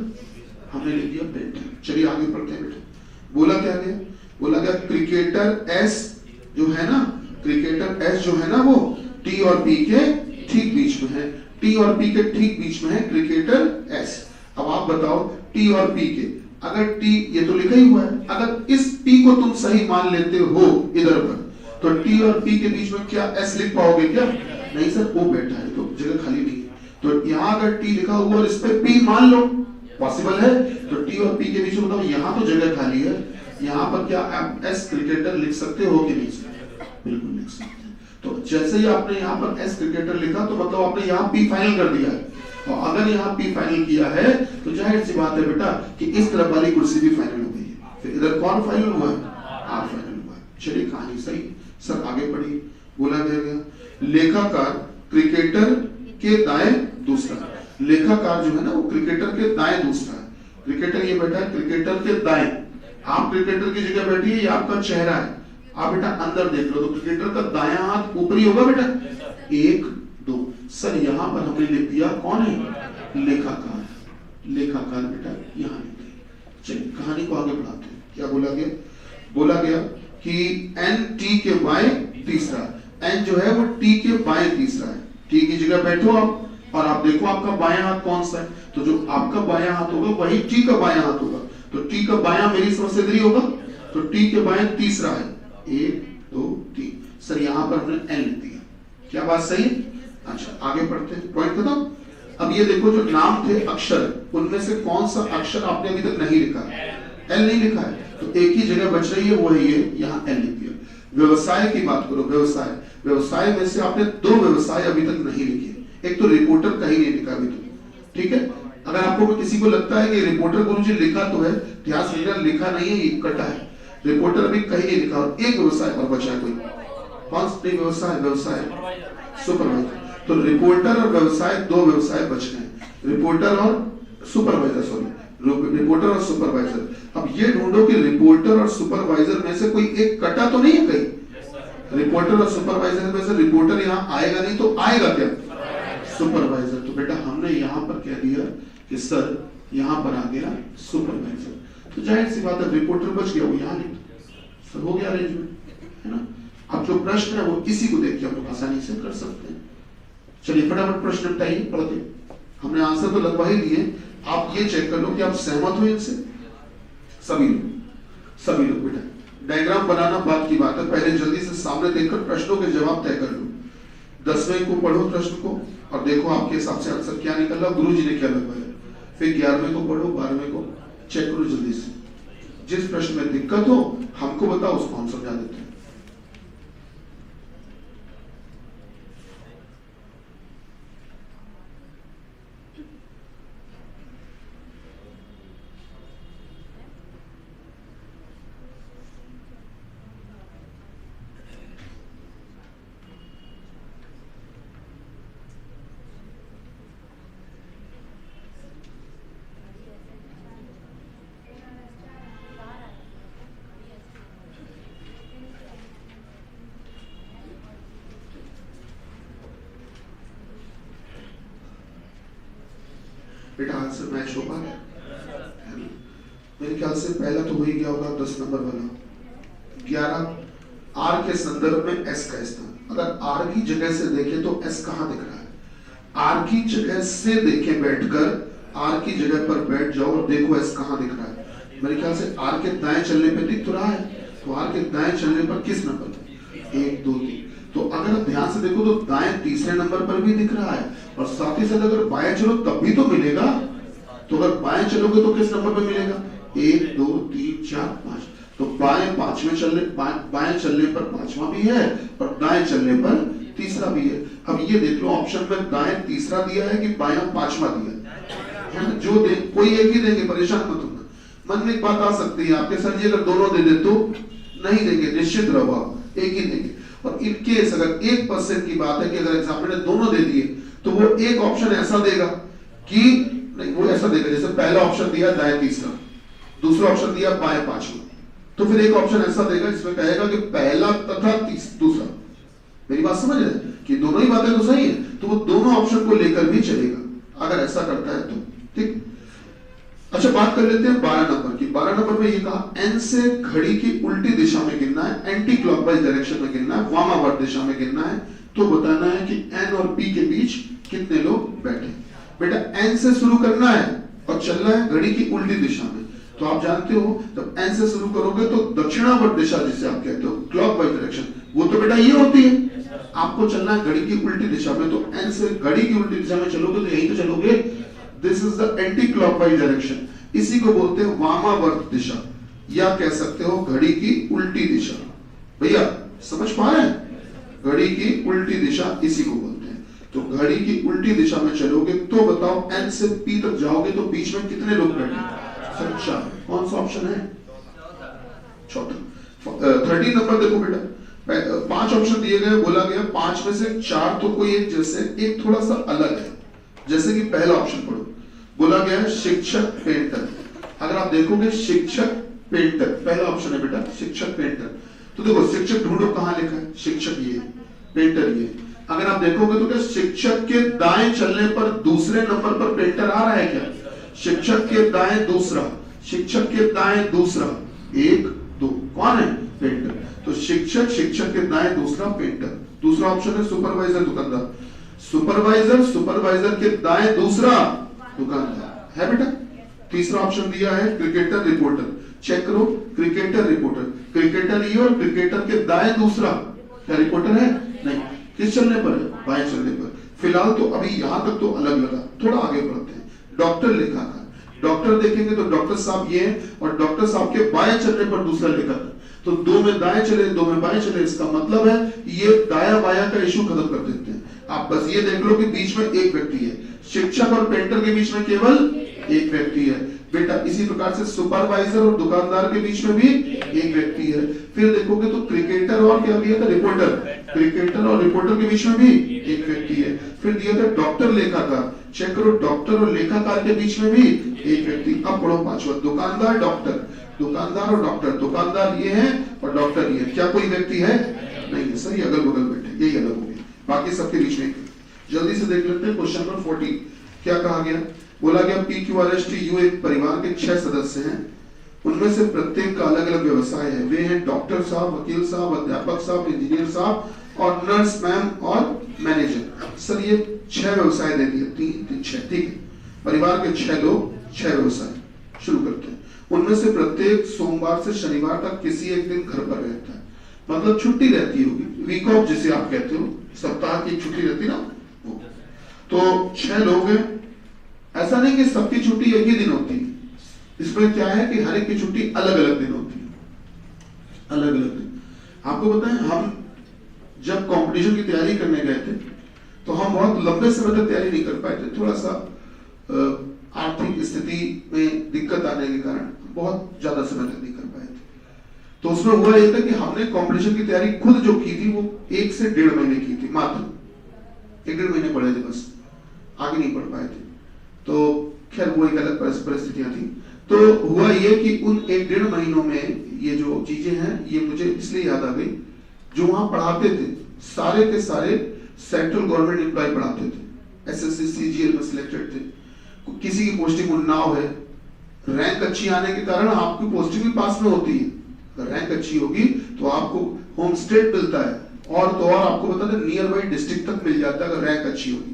Speaker 1: हमने लिख दिया पेंटर। चलिए आगे बढ़ते हैं बेटा। बोला क्या गया, बोला गया क्रिकेटर एस जो है ना, क्रिकेटर एस जो है ना वो टी और पी के ठीक बीच में है, टी और पी के ठीक बीच में है क्रिकेटर एस। अब आप बताओ टी और पी के, अगर टी ये तो लिखा ही हुआ है, अगर इस पी को तुम सही मान लेते हो इधर पर, तो टी और पी के बीच में क्या एस लिख पाओगे क्या? नहीं सर, वो बैठा है तो जगह खाली नहीं है, तो यहां अगर टी लिखा हुआ और इस पे पी मान लो, पॉसिबल है, तो टी और पी के बीच में बताओ, यहां तो जगह खाली है, यहां पर क्या आप एस क्रिकेटर लिख सकते हो कि नहीं? बिल्कुल लिख सकते हैं। तो जैसे ही आपने यहाँ पर एस क्रिकेटर लिखा तो मतलब आपने यहाँ पी फाइनल कर दिया है, और अगर यहाँ पी फाइनल किया है तो जाहिर सी बात है बेटा कि इस तरफ वाली कुर्सी भी फाइनल हो गई है, फिर इधर कौन फाइनल हुआ है? आर फाइनल हुआ है। चलिए कहानी सही। सर आगे पढ़िए। बोला गया लेखाकार क्रिकेटर के दाएं दूसरा, लेखाकार जो है ना वो क्रिकेटर के दाएं दूसरा है, क्रिकेटर ये बैठा है क्रिकेटर के दाएं, आप क्रिकेटर की जगह बैठिए, ये आपका चेहरा है, आप बेटा अंदर देख लो, तो क्रिकेटर का दायां हाथ ऊपरी होगा बेटा, 1 2। सर यहां पर हमने लिख दिया कौन है? लेखाकार, लेखाकार बेटा यहां लिख दिया। चलिए कहानी को आगे बढ़ाते हैं। क्या बोला गया? बोला गया कि एन टी के बाएं तीसरा, एन जो है वो टी के बाएं तीसरा है, टी की जगह बैठो आप और आप देखो आपका बायां हाथ कौन सा है, तो जो आपका बायां हाथ होगा वही टी का बायां हाथ होगा, तो टी का बायां मेरी समझ से इधर ही होगा, तो टी के बाएं तीसरा है, 1 2 3। सर यहां पर हमने एन लिख दिया, क्या बात सही है? अच्छा आगे पढ़ते हैं, पॉइंट खत्म। अब ये देखो जो नाम थे अक्षर, उनमें से कौन सा अक्षर आपने अभी तक नहीं लिखा? एल नहीं लिखा है, तो एक ही जगह बच रही है, वो है ये, यहाँ एल लिख दिया। व्यवसाय की बात करो, व्यवसाय, व्यवसाय में से आपने 2 व्यवसाय अभी तक नहीं लिखे, एक तो रिपोर्टर कहीं नहीं लिखा अभी तक, ठीक है। अगर आपको किसी को लगता है कि रिपोर्टर गुरुजी लिखा तो है, ध्यान से लिखा नहीं है, ये कटा है, रिपोर्टर अभी कहीं नहीं लिखा, और एक व्यवसाय और बचा है, कोई कौन सा व्यवसाय? व्यवसाय सुपरवाइजर, तो रिपोर्टर और व्यवसाय 2 व्यवसाय बच गए, रिपोर्टर और सुपरवाइजर, सॉरी रिपोर्टर और सुपरवाइजर। अब ये ढूंढो कि रिपोर्टर और सुपरवाइजर में से कोई एक कटा तो नहीं है कहीं? रिपोर्टर और सुपरवाइजर में से रिपोर्टर यहाँ आएगा नहीं, तो आएगा क्या? सुपरवाइजर। तो बेटा हमने यहाँ पर कह दिया कि सर यहाँ पर आ गया सुपरवाइजर, तो जाहिर सी बात है रिपोर्टर बच गया, वो यहाँ नहीं, सर हो गया अरेंजमेंट, है ना। अब जो प्रश्न है वो इसी को देख के हम लोग आसानी से कर सकते हैं। चलिए फटाफट प्रश्न निपटाइए पढ़ के, हमने आंसर तो लगवा ही दिए, आप ये चेक कर लो कि आप सहमत हो इनसे, सभी लोग बेटा। डायग्राम बनाना बात की बात है, पहले जल्दी से सामने देखकर प्रश्नों के जवाब तय कर लो। 10वें को पढ़ो प्रश्न को और देखो आपके हिसाब से आंसर क्या निकल रहा, गुरु जी ने क्या लगवाया, फिर 11वें को पढ़ो, 12वें को चेक करो जल्दी से, जिस प्रश्न में दिक्कत हो हमको बताओ, उसको हम समझा देते हैं। बेटा आंसर मैच हो पा गया है ना? मेरे ख्याल से पहला तो हो ही गया होगा 10 नंबर वाला। 11 आर के संदर्भ में एस का स्थान, अगर आर की जगह से देखें तो एस कहां दिख रहा है? आर की जगह से देखें बैठकर, आर की जगह पर बैठ जाओ और देखो एस कहां दिख रहा है। मेरे ख्याल से आर के दाएं चलने पे दिख तो रहा है, तो आर के दाएं चलने पर किस नंबर? 1 2 3। तो अगर आप ध्यान से देखो तो दाएं तीसरे नंबर पर भी दिख रहा है, और साथ ही साथ अगर बाएं चलो तब भी तो मिलेगा। तो अगर बाएं चलोगे तो किस नंबर पर मिलेगा? 1 2 3 4 5। तो बाएं बाएं चलने पर पांचवा भी है और दाएं चलने पर तीसरा भी है। अब ये देख लो ऑप्शन में दाएं तीसरा दिया है कि बायां पांचवा दिया है। जो दे कोई एक ही देंगे, परेशान मत होना। मन में एक बात आ सकती है आपके, सर जी अगर दोनों दे दे तो नहीं देंगे, निश्चित रहो आप एक ही देंगे। और इन केस अगर 1% की बात है कि अगर एग्जामिनर ने दोनों दे दिए तो वो एक ऑप्शन ऐसा देगा कि नहीं, वो ऐसा देगा जैसे पहला ऑप्शन दिया दाएं तीसरा, दूसरा ऑप्शन दिया बाएं पांचवा, तो फिर एक ऑप्शन ऐसा देगा जिसमें कहेगा कि पहला तथा दूसरा। मेरी बात समझ रहे हैं कि दोनों ही बातें तो सही है, तो वो दोनों ऑप्शन को लेकर भी चलेगा अगर ऐसा करता है तो। ठीक, अच्छा बात कर लेते हैं 12 नंबर की। 12 नंबर में ये कहा एन से घड़ी की उल्टी दिशा में गिनना है, एंटी क्लॉकवाइज डायरेक्शन में गिनना है, वामावर्त दिशा में गिनना है। तो बताना है कि एन और पी के बीच कितने लोग बैठे। बेटा एन से शुरू करना है और चलना है घड़ी की उल्टी दिशा में। तो आप जानते हो जब एन से शुरू करोगे तो दक्षिणावर्त दिशा जिसे आप कहते हो क्लॉकवाइज डायरेक्शन, वो तो बेटा ये होती है। आपको चलना है घड़ी की उल्टी दिशा में, तो एन से घड़ी की उल्टी दिशा में चलोगे तो यही तो चलोगे। This is the anti clockwise direction, इसी को बोलते हैं वामावर्त दिशा, या कह सकते हो घड़ी की उल्टी दिशा। भैया समझ पा रहे हैं? घड़ी की उल्टी दिशा इसी को बोलते हैं। तो घड़ी की उल्टी दिशा में चलोगे तो बताओ एन से पी तक जाओगे तो बीच में कितने लोग बैठे? सच्चा कौन सा ऑप्शन है? चौथा। 13 नंबर देखो बेटा, 5 ऑप्शन दिए गए, बोला गया 5 में से 4 तो कोई एक जैसे, एक थोड़ा सा अलग है। जैसे कि पहला ऑप्शन पढ़ो, बोला गया है शिक्षक पेंटर। अगर आप देखोगे शिक्षक पेंटर पहला ऑप्शन है बेटा, शिक्षक पेंटर। तो देखो शिक्षक ढूंढो कहां लिखा है, शिक्षक ये, पेंटर ये। अगर आप देखोगे तो क्या शिक्षक के दाएं चलने पर दूसरे नंबर पर पेंटर आ रहा है क्या? शिक्षक के दाएं दूसरा, शिक्षक के दाएं दूसरा, 1 2 कौन है? पेंटर। तो शिक्षक, शिक्षक के दाएं दूसरा, पेंटर। दूसरा ऑप्शन है सुपरवाइजर दुकानदार, सुपरवाइजर, सुपरवाइजर के दाएं दूसरा दुकानदार है बेटा। तीसरा ऑप्शन दिया है क्रिकेटर रिपोर्टर, चेक करो क्रिकेटर रिपोर्टर, क्रिकेटर ये और क्रिकेटर के दाएं दूसरा, क्या रिपोर्टर है? नहीं। किस चलने पर है? बाएं चलने पर। फिलहाल तो अभी यहां तक तो अलग लगा, थोड़ा आगे बढ़ते हैं। डॉक्टर लिखा था, डॉक्टर देखेंगे तो डॉक्टर साहब ये हैं और डॉक्टर साहब के बाएं चलने पर दूसरा लिखा था। तो 2 में दाएं चले, 2 में बाएं चले, इसका मतलब है ये दाया बाया का इशू खत्म कर देते हैं। आप बस ये देख लो कि बीच में एक व्यक्ति है, शिक्षक और पेंटर के बीच में केवल एक व्यक्ति है बेटा। इसी प्रकार से सुपरवाइजर और दुकानदार के बीच में भी एक व्यक्ति है। फिर देखोगे तो क्रिकेटर और क्या दिया था? रिपोर्टर, क्रिकेटर और रिपोर्टर के बीच में भी एक व्यक्ति है। फिर दिया था डॉक्टर लेखाकार, चेक करो डॉक्टर और लेखाकार के बीच में भी एक व्यक्ति। अब पढ़ो पांचवा, दुकानदार डॉक्टर, दुकानदार और डॉक्टर, दुकानदार ये है और डॉक्टर ये है। क्या कोई व्यक्ति है? नहीं है, सही अगल बगल बैठे, यही अलग हो गया, बाकी सबके बीच में। जल्दी से देख लेते हैं क्वेश्चन नंबर 40 क्या कहा गया। बोला गया PQRSTU एक परिवार के 6 सदस्य हैं, उनमें से प्रत्येक का अलग अलग व्यवसाय है। वे हैं डॉक्टर साहब, वकील साहब, अध्यापक साहब, इंजीनियर साहब और नर्स मैम और मैनेजर। सर ये 6 व्यवसाय दे दिए, 3 3 6, ठीक है। परिवार के 6 लोग, 6 व्यवसाय। शुरू करते हैं। उनमें से प्रत्येक सोमवार से शनिवार तक किसी एक दिन घर पर रहता है, मतलब छुट्टी रहती होगी, वीक ऑफ जिसे आप कहते हो, सप्ताह की छुट्टी रहती ना वो। तो 6 लोग हैं। ऐसा नहीं कि सबकी छुट्टी एक ही दिन होती है, इसमें क्या है कि हर एक की छुट्टी अलग अलग दिन होती है, अलग अलग दिन। आपको बताएं हम जब कंपटीशन की तैयारी करने गए थे तो हम बहुत लंबे समय तक तैयारी नहीं कर पाए थे, थोड़ा सा आर्थिक स्थिति में दिक्कत आने के कारण बहुत ज्यादा समय तक नहीं कर पाए थे। तो उसमें हुआ ये था कि हमने कंपटीशन की तैयारी खुद जो की थी वो 1 से 1.5 महीने की थी, मात्र 1.5 महीने पढ़े थे, बस आगे नहीं पढ़ पाए थे। तो खैर वो एक अलग परिस्थितियां थी। तो हुआ ये कि उन 1.5 महीनों में ये जो चीजें हैं ये मुझे इसलिए याद आ गई, जो वहां पढ़ाते थे सारे के सारे सेंट्रल गवर्नमेंट एम्प्लॉय पढ़ाते थे, SSC CGL में सिलेक्टेड थे। किसी की पोस्टिंग उन्नाव है, रैंक अच्छी आने के कारण आपकी पोस्टिंग भी पास में होती है। अगर रैंक अच्छी होगी तो आपको होम स्टेट मिलता है, और तो और आपको बता दें नियर बाई डिस्ट्रिक्ट तक मिल जाता है अगर रैंक अच्छी होगी।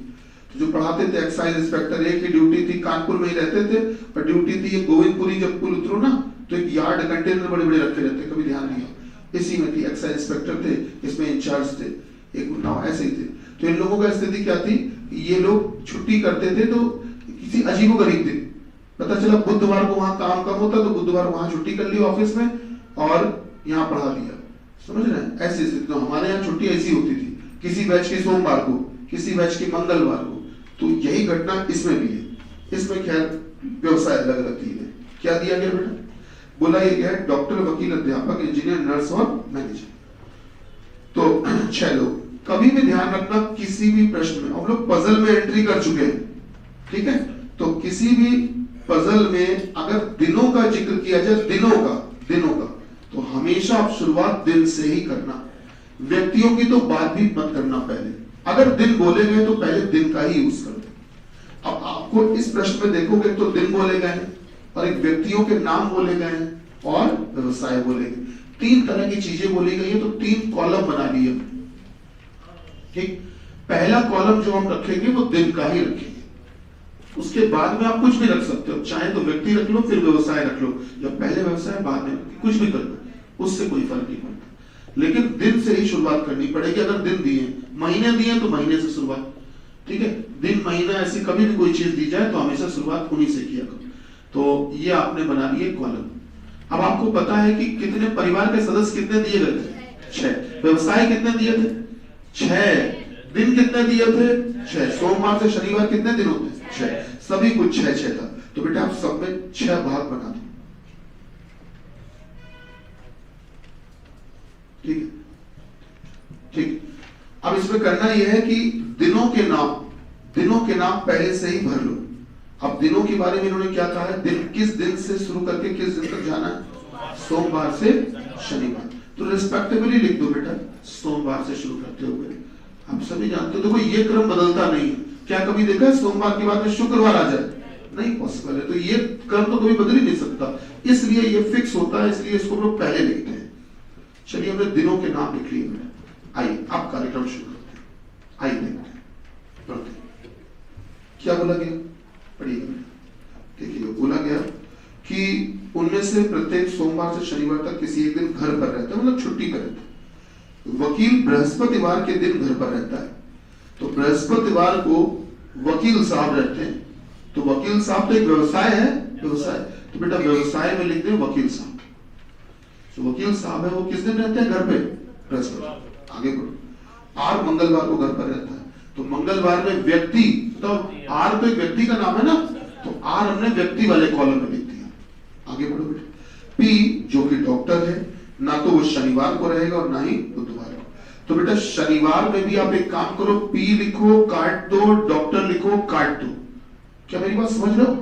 Speaker 1: तो जो पढ़ाते थे एक्साइज इंस्पेक्टर, एक की ड्यूटी थी, कानपुर में ही रहते थे, पर ड्यूटी थी ये गोविंदपुरी। जब पुल उतरो ना तो एक यार्ड कंटेनर बड़े बड़े रखे रहते, कभी ध्यान दिया, इसी में थी, एक्साइज इंस्पेक्टर थे, इसमें इंचार्ज थे। एक उन्नाव, ऐसे ही थे। तो इन लोगों का स्थिति क्या थी, ये लोग छुट्टी करते थे तो किसी अजीबोगरीब दिन पता चला बुधवार को वहां काम कम होता तो बुधवार वहां छुट्टी कर ली ऑफिस में और यहाँ पढ़ा लिया, समझ रहे हैं, ऐसी स्थिति। तो हमारे यहाँ छुट्टी ऐसी होती थी, किसी बैच की सोमवार को, किसी बैच की मंगलवार को। तो यही घटना इसमें भी है। इसमें खैर व्यवसाय अलग अलग थी। क्या दिया गया बेटा, बोला ये गया डॉक्टर, वकील, अध्यापक, इंजीनियर, नर्स और मैनेजर। तो 6 लोग। कभी भी ध्यान रखना, किसी भी प्रश्न में हम लोग पजल में एंट्री कर चुके हैं, ठीक है, तो किसी भी पजल में अगर दिनों का जिक्र किया जाए, दिनों का, तो हमेशा आप शुरुआत दिन से ही करना। व्यक्तियों की तो बात भी मत करना पहले, अगर दिन बोले गए तो पहले दिन का ही यूज कर दो। अब आपको इस प्रश्न में देखोगे तो दिन बोले गए हैं और एक व्यक्तियों के नाम बोले गए हैं और व्यवसाय बोले गए, 3 तरह की चीजें बोली गई है। तो 3 कॉलम बना लिए, ठीक। पहला कॉलम जो हम रखेंगे वो दिन का ही रखेंगे, उसके बाद में आप कुछ भी रख सकते हो, चाहे तो व्यक्ति रख लो फिर व्यवसाय रख लो, या पहले व्यवसाय बाद में कुछ भी कर लो, उससे कोई फर्क नहीं पड़ता। लेकिन दिन से ही शुरुआत करनी पड़ेगी। अगर दिन दिए, महीने दिए तो महीने से शुरुआत, ठीक है, दिन महीना ऐसी कभी भी कोई चीज दी जाए तो हमेशा शुरुआत उन्हीं से किया करो। तो ये आपने बना लिए कॉलम। अब आपको पता है कि कितने परिवार के सदस्य कितने दिए गए थे, 6। व्यवसाय कितने दिए थे, 6। दिन कितने दिए थे, 6। सोमवार से शनिवार कितने दिन होते, 6। सभी कुछ 6 था। तो बेटा आप सब में 6 भाग बना दो, ठीक है, ठीक। अब इसमें करना यह है कि दिनों के नाम पहले से ही भर लो। अब दिनों के बारे में इन्होंने क्या कहा है, दिन किस दिन से शुरू करके किस दिन तक जाना है, सोमवार से शनिवार। तो रिस्पेक्टिवली लिख दो बेटा, सोमवार से शुरू करते हुए। आप सभी जानते हो देखो ये क्रम बदलता नहीं है। क्या कभी देखा है सोमवार के बाद में शुक्रवार आ जाए, नहीं पॉसिबल है। तो ये क्रम तो कभी बदल ही नहीं सकता, इसलिए ये फिक्स होता है, इसलिए इसको हम लोग पहले लिखते हैं। चलिए हमने दिनों के नाम लिख लिए बेटा, आइए अब कार्यक्रम शुरू करते हैं। आइए देखते हैं, पढ़ते हैं क्या बोला गया, पढ़िएगा। देखिए बोला गया कि उनमें से प्रत्येक सोमवार से शनिवार तक किसी एक दिन घर पर रहता है, मतलब छुट्टी पर रहता है। वकील बृहस्पतिवार के दिन घर पर रहता है, तो बृहस्पतिवार को वकील साहब रहते हैं। तो वकील साहब तो एक व्यवसाय है, व्यवसाय, तो बेटा व्यवसाय में लिखते हैं वकील साहब। तो वकील साहब है वो किस दिन रहते हैं घर पे, बृहस्पतिवार। आगे बढ़ो। आर मंगलवार को घर पर रहता है, तो मंगलवार में व्यक्ति, तो आर तो एक व्यक्ति का नाम है ना, तो आर हमने व्यक्ति वाले कॉलम में लिख दिया। आगे बढ़ो बेटा। पी जो कि डॉक्टर है, ना तो वो शनिवार को रहेगा और ना ही बुधवार को। तो बेटा शनिवार में भी आप एक काम करो, पी लिखो काट दो, डॉक्टर लिखो काट दो। क्या मेरी बात समझ रहे हो,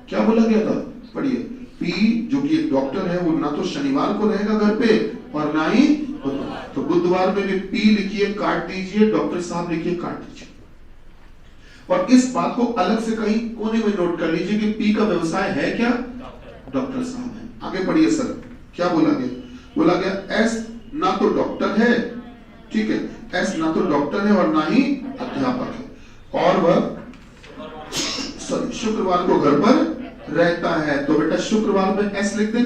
Speaker 1: क्या बोला गया था, पढ़िए। पी जो कि एक डॉक्टर है वो ना तो शनिवार को रहेगा घर पे और ना ही बुधवार। तो बुधवार में भी पी लिखिए काट दीजिए, डॉक्टर साहब लिखिए काट दीजिए। और इस बात को अलग से कहीं कोने में नोट कर लीजिए कि पी का व्यवसाय है क्या, डॉक्टर साहब है। आगे पढ़िए सर, क्या बोला गया, बोला गया एस ना तो डॉक्टर है, ठीक है, एस ना तो डॉक्टर है और ना ही अध्यापक है, और वह शुक्रवार को घर पर रहता है। तो बेटा शुक्रवार में एस लिख दे,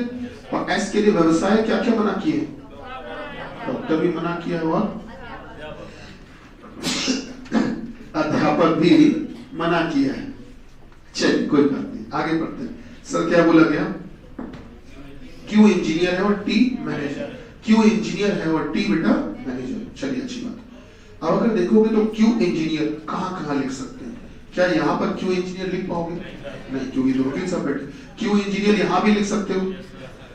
Speaker 1: और एस के लिए व्यवसाय क्या क्या मना किए, डॉक्टर भी मना किया और अध्यापक भी मना किया है। चलिए कोई बात नहीं, आगे बढ़ते हैं। सर क्या बोला गया, क्यू इंजीनियर है और टी मैनेजर। क्यू इंजीनियर है और टी बेटा मैनेजर। चलिए अच्छी बात। अब अगर देखोगे तो क्यू इंजीनियर कहां कहां लिख सकते हैं, क्या यहाँ पर क्यू इंजीनियर लिख पाओगे, नहीं, क्योंकि तो वकील साहब बैठे। क्यू इंजीनियर यहाँ भी लिख सकते हो,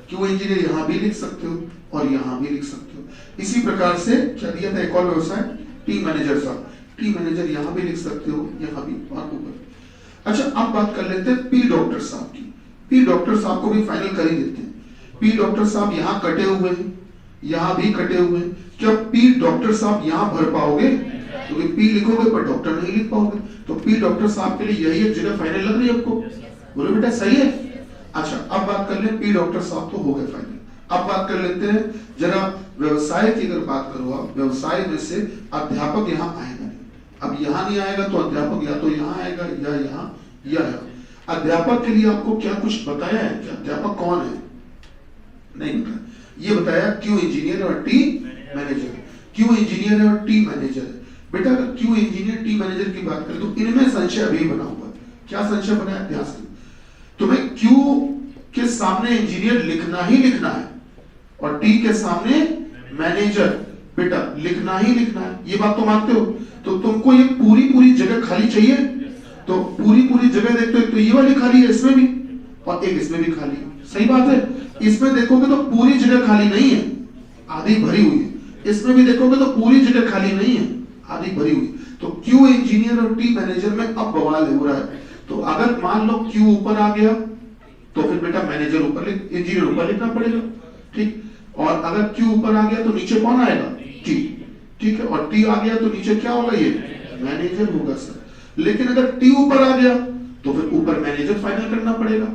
Speaker 1: क्यू इंजीनियर यहाँ भी लिख सकते हो और यहाँ भी लिख सकते हो। इसी प्रकार से क्या दिया था एक और व्यवसाय, टी मैनेजर साहब, टी मैनेजर यहाँ भी लिख सकते हो, यहाँ भी और ऊपर। अच्छा अब बात कर लेते हैं पी डॉक्टर साहब की। पी डॉक्टर साहब को भी फाइनल कर ही देते हैं। पी डॉक्टर साहब यहाँ कटे हुए हैं, यहाँ भी कटे हुए हैं। क्या पी डॉक्टर साहब यहाँ भर पाओगे, क्योंकि पी लिखोगे पर डॉक्टर नहीं लिख पाओगे। तो पी डॉक्टर साहब के लिए यही एक जगह फाइनल लग रही है आपको, बोलो बेटा सही है। अच्छा अब बात कर ले, पी डॉक्टर साहब तो हो गए फाइनल। अब बात कर लेते हैं जरा व्यवसाय की। अगर बात करो आप, व्यवसाय में से अध्यापक यहाँ आएगा नहीं। अब यहाँ नहीं आएगा तो अध्यापक या तो यहाँ आएगा या यहाँ या यहाँ। अध्यापक के लिए आपको क्या कुछ बताया है, क्या अध्यापक कौन है, नहीं बताया। ये बताया क्यू इंजीनियर और टी मैनेजर। क्यू इंजीनियर है और टी मैनेजर है। बेटा अगर क्यू इंजीनियर टी मैनेजर की बात करें तो इनमें संशय अभी बना हुआ है। क्या संशय बना है? ध्यान से, तुम्हें क्यू के सामने इंजीनियर लिखना ही लिखना है और टी के सामने मैनेजर बेटा लिखना ही लिखना है। ये बात तो मानते हो? तो तुमको ये पूरी जगह खाली चाहिए, तो पूरी जगह देखते हो तो ये वाली खाली है, इसमें भी और एक इसमें भी खाली है। सही बात है। इसमें देखोगे तो पूरी जगह खाली नहीं है, आधी भरी हुई है। इसमें भी देखोगे तो पूरी जगह खाली नहीं है, आधी भरी हुई। तो क्यू इंजीनियर और टी मैनेजर में अब बवाल हो रहा है। तो अगर मान लो क्यू ऊपर आ गया तो फिर बेटा मैनेजर ऊपर इंजीनियर ऊपर लिखना पड़ेगा, ठीक। और अगर क्यू ऊपर आ गया तो नीचे कौन आएगा? टी, ठीक है। और टी आ गया तो नीचे क्या होगा? ये मैनेजर होगा सर। लेकिन अगर टी ऊपर आ गया तो फिर ऊपर मैनेजर फाइनल करना पड़ेगा,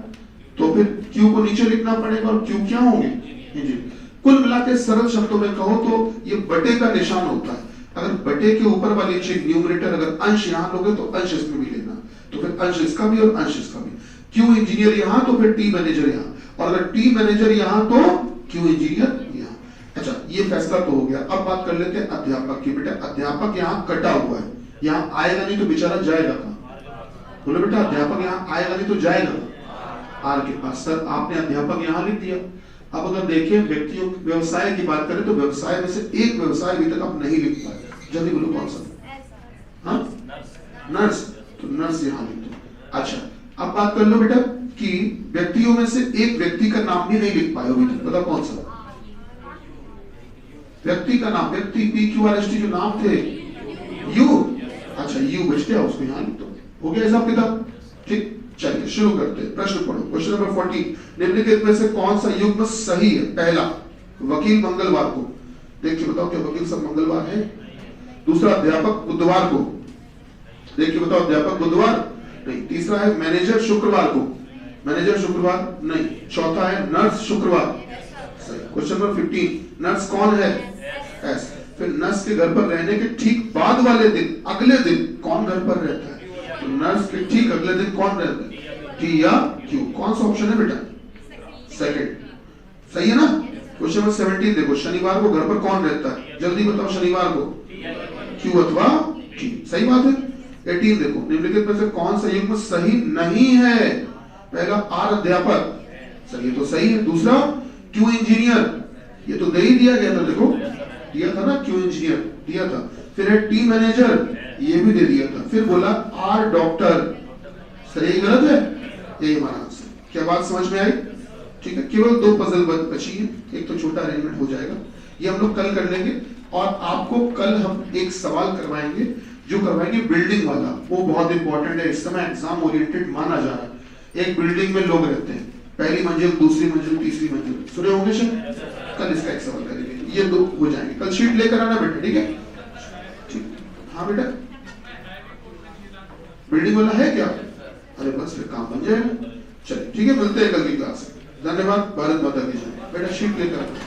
Speaker 1: तो फिर क्यू को नीचे लिखना पड़ेगा और क्यू क्या होंगे? इंजीनियर। कुल मिला के सरल शब्दों में कहो तो ये बटे का निशान होता है। अगर बटे के ऊपर वाली चीज न्यूमरेटर अगर अंश यहां लोगे तो अंश इसमें भी लेना, तो फिर अंश इसका भी और अंश इसका भी। क्यू इंजीनियर यहां तो फिर टी मैनेजर यहां, और अगर टी मैनेजर यहां तो क्यू इंजीनियर यहां। अच्छा ये फैसला तो हो गया। अब बात कर लेते हैं अध्यापक की। बेटा अध्यापक यहां कटा हुआ है, यहां आएगा नहीं तो बेचारा जाएगा कहां? बोले बेटा अध्यापक यहां आएगा नहीं तो जाएगा आर के पास। सर आपने अध्यापक यहां लिख दिया। अब अगर देखें व्यक्तियों व्यवसाय की बात करें तो व्यवसाय में से एक व्यवसाय अभी तक आप नहीं लिख पाए। जल्दी बोलो कौन सा? हाँ नर्स, तो नर्स यहां लिख दो। अच्छा अब बात कर लो बेटा कि व्यक्तियों में से एक व्यक्ति का नाम भी नहीं लिख पाए अभी तक, बताओ कौन सा व्यक्ति का नाम? व्यक्ति P Q R S T जो नाम थे यू। अच्छा यू बच गया, उसको यहां लिख दो। हो गया हिसाब किताब, ठीक। चलिए शुरू करते हैं। प्रश्न पढ़ो। क्वेश्चन नंबर 14, निम्नलिखित में से कौन सा युग्म सही है? पहला वकील मंगलवार को, देखिए बताओ क्या वकील सब मंगलवार है? दूसरा अध्यापक बुधवार को, देखिए बताओ अध्यापक बुधवार नहीं। तीसरा है मैनेजर शुक्रवार को, मैनेजर शुक्रवार नहीं। चौथा है नर्स शुक्रवार, सही। क्वेश्चन नंबर 15, नर्स कौन है? एस। फिर नर्स के घर पर रहने के ठीक बाद वाले दिन, अगले दिन कौन घर पर रहता है? तो नर्स के ठीक अगले दिन कौन रहता है? टी या क्यू? कौन सा ऑप्शन है बेटा? सेकंड, सही है ना। क्वेश्चन नंबर 17 देखो, शनिवार को घर पर कौन रहता है? जल्दी बताओ शनिवार को क्यू अथवा टी? सही बात है। 18 देखो, निम्नलिखित में से कौन सा युग्म सही नहीं है? पहला आर अध्यापक, सर ये तो सही है। दूसरा क्यू इंजीनियर, ये तो दे ही दिया गया था, देखो दिया था ना क्यू इंजीनियर दिया था। फिर है टी मैनेजर, ये भी दे दिया था। फिर बोला आर डॉक्टर, सही गलत है? यही हमारा आंसर। क्या बात समझ में आई? ठीक है। केवल 2 पजल बची है, एक तो छोटा अरेंजमेंट हो जाएगा, ये हम लोग कल कर लेंगे। और आपको कल हम एक सवाल करवाएंगे, जो करवाएंगे बिल्डिंग वाला, वो बहुत इंपॉर्टेंट है। इस समय एग्जाम ओरिएंटेड माना जा रहा है। एक बिल्डिंग में लोग रहते हैं, पहली मंजिल, दूसरी मंजिल, तीसरी मंजिल, सुने होंगे सर? कल इसका एक सवाल करेंगे, ये 2 हो जाएंगे। कल शीट लेकर आना बेटा, ठीक है? ठीक। हाँ बेटा बिल्डिंग वाला है क्या? अरे बस फिर काम बन जाएगा। चलिए ठीक है, मिलते हैं कल की क्लास में। धन्यवाद। भारत माता की जय। बेटा शीट लेकर आना।